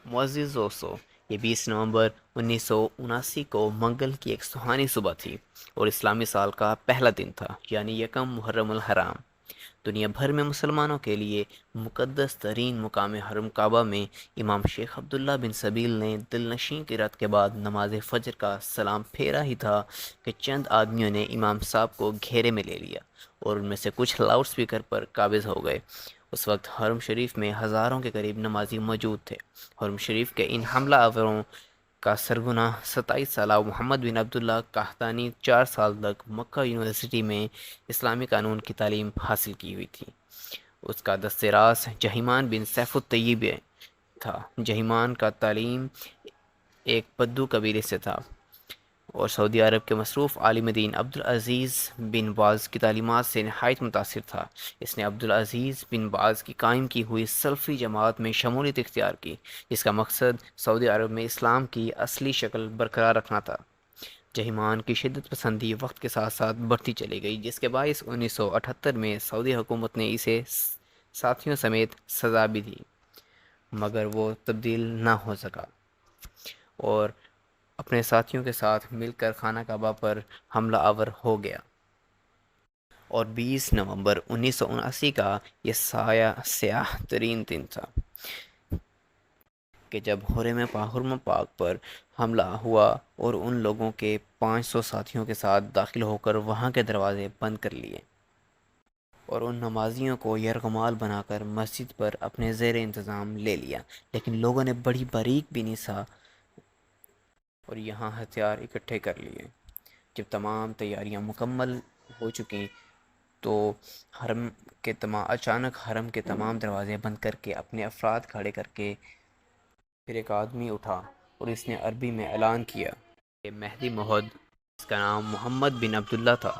معزز دوستو، یہ 20 نومبر 1979 کو منگل کی ایک سہانی صبح تھی اور اسلامی سال کا پہلا دن تھا، یعنی یکم محرم الحرام۔ دنیا بھر میں مسلمانوں کے لیے مقدس ترین مقام حرم کعبہ میں امام شیخ عبداللہ بن سبیل نے دل نشیں قرات کے بعد نماز فجر کا سلام پھیرا ہی تھا کہ چند آدمیوں نے امام صاحب کو گھیرے میں لے لیا اور ان میں سے کچھ لاؤڈ سپیکر پر قابض ہو گئے۔ اس وقت حرم شریف میں ہزاروں کے قریب نمازی موجود تھے۔ حرم شریف کے ان حملہ آوروں کا سرغنہ 27 سالہ محمد بن عبداللہ قحطانی 4 سال تک مکہ یونیورسٹی میں اسلامی قانون کی تعلیم حاصل کی ہوئی تھی۔ اس کا دست راست جہیمان بن سیف الطیب تھا۔ جہیمان کا تعلیم ایک پدو قبیلے سے تھا اور سعودی عرب کے مصروف عالم دین عبدالعزیز بن باز کی تعلیمات سے نہایت متاثر تھا۔ اس نے عبدالعزیز بن باز کی قائم کی ہوئی سلفی جماعت میں شمولیت اختیار کی، جس کا مقصد سعودی عرب میں اسلام کی اصلی شکل برقرار رکھنا تھا۔ جہیمان کی شدت پسندی وقت کے ساتھ ساتھ بڑھتی چلی گئی، جس کے باعث 1978 میں سعودی حکومت نے اسے ساتھیوں سمیت سزا بھی دی، مگر وہ تبدیل نہ ہو سکا اور اپنے ساتھیوں کے ساتھ مل کر خانہ کعبہ پر حملہ آور ہو گیا۔ اور 20 نومبر 1979 کا یہ سیاہ ترین دن تھا کہ جب حرم پاک پر حملہ ہوا اور ان لوگوں کے 500 ساتھیوں کے ساتھ داخل ہو کر وہاں کے دروازے بند کر لیے اور ان نمازیوں کو یرغمال بنا کر مسجد پر اپنے زیر انتظام لے لیا، لیکن لوگوں نے بڑی باریک بینی سا اور یہاں ہتھیار اکٹھے کر لیے۔ جب تمام تیاریاں مکمل ہو چکیں تو اچانک حرم کے تمام دروازے بند کر کے اپنے افراد کھڑے کر کے پھر ایک آدمی اٹھا اور اس نے عربی میں اعلان کیا کہ مہدی موعود، اس کا نام محمد بن عبداللہ تھا،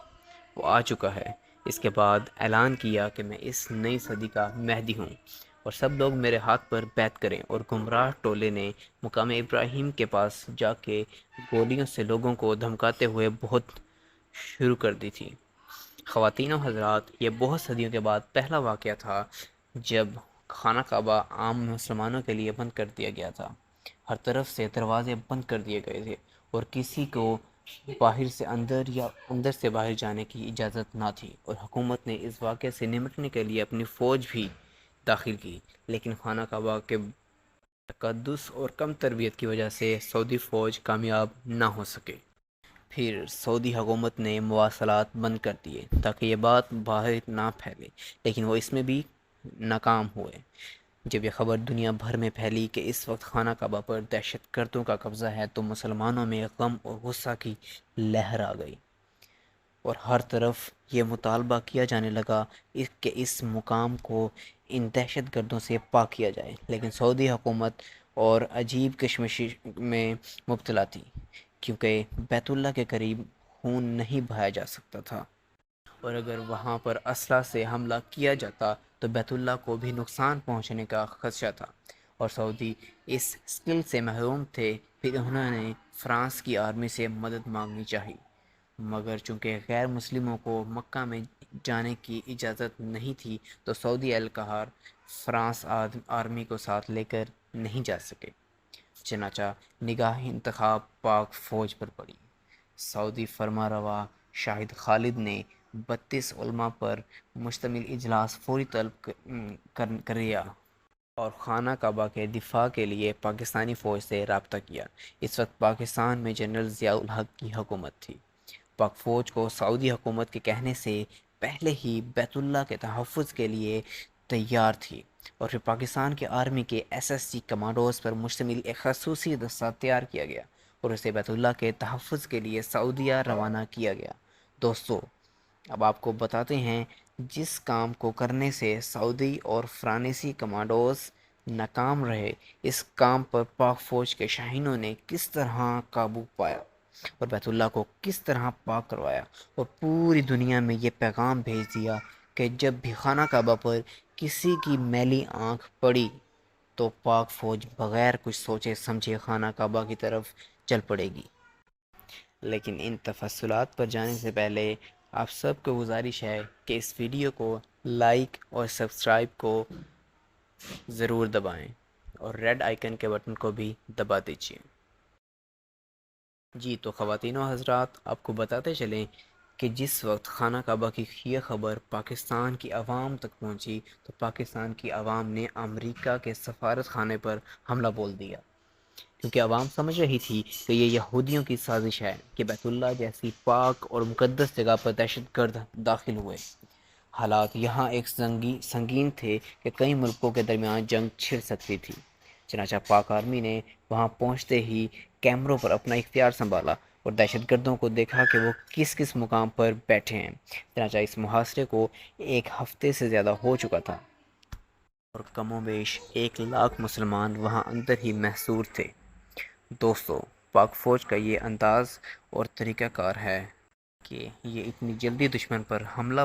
وہ آ چکا ہے۔ اس کے بعد اعلان کیا کہ میں اس نئی صدی کا مہدی ہوں اور سب لوگ میرے ہاتھ پر بیعت کریں، اور گمراہ ٹولے نے مقام ابراہیم کے پاس جا کے گولیوں سے لوگوں کو دھمکاتے ہوئے بہت شروع کر دی تھی۔ خواتین و حضرات، یہ بہت صدیوں کے بعد پہلا واقعہ تھا جب خانہ کعبہ عام مسلمانوں کے لیے بند کر دیا گیا تھا۔ ہر طرف سے دروازے بند کر دیے گئے تھے اور کسی کو باہر سے اندر یا اندر سے باہر جانے کی اجازت نہ تھی، اور حکومت نے اس واقعے سے نمٹنے کے لیے اپنی فوج بھی داخل کی، لیکن خانہ کعبہ کے تقدس اور کم تربیت کی وجہ سے سعودی فوج کامیاب نہ ہو سکے۔ پھر سعودی حکومت نے مواصلات بند کر دیے تاکہ یہ بات باہر نہ پھیلے، لیکن وہ اس میں بھی ناکام ہوئے۔ جب یہ خبر دنیا بھر میں پھیلی کہ اس وقت خانہ کعبہ پر دہشت گردوں کا قبضہ ہے تو مسلمانوں میں غم اور غصہ کی لہر آ گئی اور ہر طرف یہ مطالبہ کیا جانے لگا کہ اس مقام کو ان دہشت گردوں سے پاک کیا جائے، لیکن سعودی حکومت اور عجیب کشمکش میں مبتلا تھی، کیونکہ بیت اللہ کے قریب خون نہیں بہایا جا سکتا تھا، اور اگر وہاں پر اسلحہ سے حملہ کیا جاتا تو بیت اللہ کو بھی نقصان پہنچنے کا خدشہ تھا، اور سعودی اس اسکل سے محروم تھے۔ پھر انہوں نے فرانس کی آرمی سے مدد مانگنی چاہی، مگر چونکہ غیر مسلموں کو مکہ میں جانے کی اجازت نہیں تھی تو سعودی اہلکار فرانس آرمی کو ساتھ لے کر نہیں جا سکے۔ چنانچہ نگاہ انتخاب پاک فوج پر پڑی۔ سعودی فرما روا شاہد خالد نے 32 علماء پر مشتمل اجلاس فوری طلب کر لیا اور خانہ کعبہ کے دفاع کے لیے پاکستانی فوج سے رابطہ کیا۔ اس وقت پاکستان میں جنرل ضیاء الحق کی حکومت تھی۔ پاک فوج کو سعودی حکومت کے کہنے سے پہلے ہی بیت اللہ کے تحفظ کے لیے تیار تھی، اور پھر پاکستان کے آرمی کے SSG کمانڈوز پر مشتمل ایک خصوصی دستہ تیار کیا گیا اور اسے بیت اللہ کے تحفظ کے لیے سعودیہ روانہ کیا گیا۔ دوستو، اب آپ کو بتاتے ہیں جس کام کو کرنے سے سعودی اور فرانسیسی کمانڈوز ناکام رہے، اس کام پر پاک فوج کے شاہینوں نے کس طرح قابو پایا اور بیت اللہ کو کس طرح پاک کروایا، اور پوری دنیا میں یہ پیغام بھیج دیا کہ جب بھی خانہ کعبہ پر کسی کی میلی آنکھ پڑی تو پاک فوج بغیر کچھ سوچے سمجھے خانہ کعبہ کی طرف چل پڑے گی۔ لیکن ان تفصیلات پر جانے سے پہلے آپ سب کو گزارش ہے کہ اس ویڈیو کو لائک اور سبسکرائب کو ضرور دبائیں۔ اور ریڈ آئیکن کے بٹن کو بھی دبا دیجیے۔ جی تو خواتین و حضرات، آپ کو بتاتے چلیں کہ جس وقت خانہ کعبہ کی یہ خبر پاکستان کی عوام تک پہنچی تو پاکستان کی عوام نے امریکہ کے سفارت خانے پر حملہ بول دیا، کیونکہ عوام سمجھ رہی تھی کہ یہ یہودیوں کی سازش ہے کہ بیت اللہ جیسی پاک اور مقدس جگہ پر دہشت گرد داخل ہوئے۔ حالات یہاں ایک سنگین تھے کہ کئی ملکوں کے درمیان جنگ چھڑ سکتی تھی۔ چنانچہ پاک آرمی نے وہاں پہنچتے ہی کیمروں پر اپنا اختیار سنبھالا اور دہشت گردوں کو دیکھا کہ وہ کس کس مقام پر بیٹھے ہیں۔ چنانچہ اس محاصرے کو ایک ہفتے سے زیادہ ہو چکا تھا اور کم و بیش 1 لاکھ مسلمان وہاں اندر ہی محصور تھے۔ دوستو، پاک فوج کا یہ انداز اور طریقہ کار ہے کہ یہ اتنی جلدی دشمن پر حملہ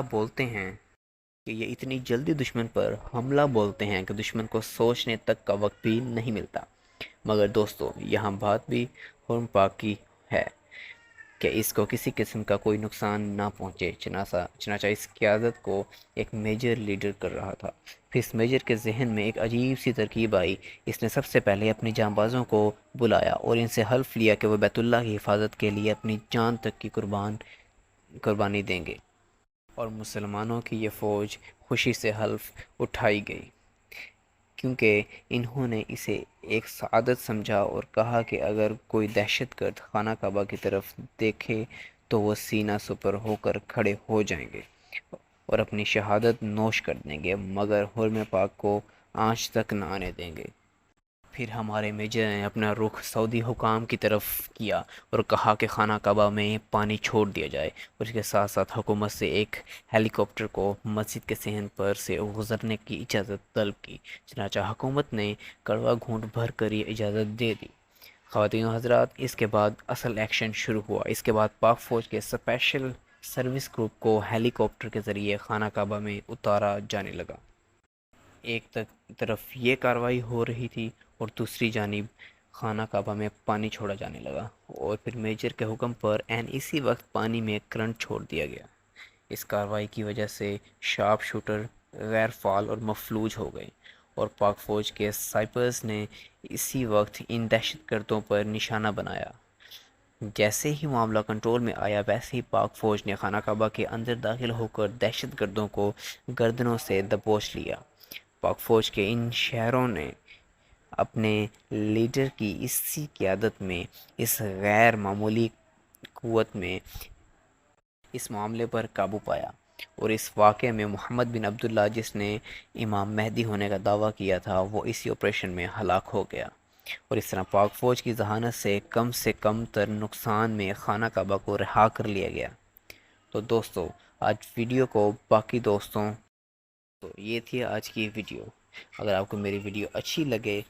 بولتے ہیں کہ دشمن کو سوچنے تک کا وقت بھی نہیں ملتا۔ مگر دوستو، یہاں بات بھی حرم پاک کی ہے کہ اس کو کسی قسم کا کوئی نقصان نہ پہنچے۔ چنانچہ اس قیادت کو ایک میجر لیڈر کر رہا تھا۔ پھر اس میجر کے ذہن میں ایک عجیب سی ترکیب آئی۔ اس نے سب سے پہلے اپنی جانبازوں کو بلایا اور ان سے حلف لیا کہ وہ بیت اللہ کی حفاظت کے لیے اپنی جان تک کی قربانی دیں گے، اور مسلمانوں کی یہ فوج خوشی سے حلف اٹھائی گئی، کیونکہ انہوں نے اسے ایک سعادت سمجھا اور کہا کہ اگر کوئی دہشت گرد خانہ کعبہ کی طرف دیکھے تو وہ سینہ سپر ہو کر کھڑے ہو جائیں گے اور اپنی شہادت نوش کر دیں گے، مگر حرم پاک کو آنچ تک نہ آنے دیں گے۔ پھر ہمارے میجر نے اپنا رخ سعودی حکام کی طرف کیا اور کہا کہ خانہ کعبہ میں پانی چھوڑ دیا جائے، اور اس کے ساتھ ساتھ حکومت سے ایک ہیلی کاپٹر کو مسجد کے صحن پر سے گزرنے کی اجازت طلب کی۔ چنانچہ حکومت نے کڑوا گھونٹ بھر کر یہ اجازت دے دی۔ خواتین و حضرات، اس کے بعد اصل ایکشن شروع ہوا۔ اس کے بعد پاک فوج کے اسپیشل سروس گروپ کو ہیلی کاپٹر کے ذریعے خانہ کعبہ میں اتارا جانے لگا۔ ایک طرف یہ کارروائی ہو رہی تھی اور دوسری جانب خانہ کعبہ میں پانی چھوڑا جانے لگا، اور پھر میجر کے حکم پر اسی وقت پانی میں کرنٹ چھوڑ دیا گیا۔ اس کارروائی کی وجہ سے شارپ شوٹر غیر فعال اور مفلوج ہو گئے، اور پاک فوج کے سائپرز نے اسی وقت ان دہشت گردوں پر نشانہ بنایا۔ جیسے ہی معاملہ کنٹرول میں آیا، ویسے ہی پاک فوج نے خانہ کعبہ کے اندر داخل ہو کر دہشت گردوں کو گردنوں سے دبوچ لیا۔ پاک فوج کے ان شہروں نے اپنے لیڈر کی اسی قیادت میں، اس غیر معمولی قوت میں اس معاملے پر قابو پایا، اور اس واقعے میں محمد بن عبداللہ، جس نے امام مہدی ہونے کا دعویٰ کیا تھا، وہ اسی آپریشن میں ہلاک ہو گیا، اور اس طرح پاک فوج کی ذہانت سے کم تر نقصان میں خانہ کعبہ کو رہا کر لیا گیا۔ تو دوستو، آج ویڈیو کو باقی دوستوں تو یہ تھی آج کی ویڈیو۔ اگر آپ کو میری ویڈیو اچھی لگے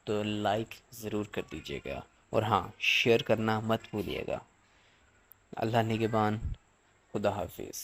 تو لائک ضرور کر دیجیے گا، اور ہاں، شیئر کرنا مت بھولیے گا۔ اللہ نگہبان، خدا حافظ۔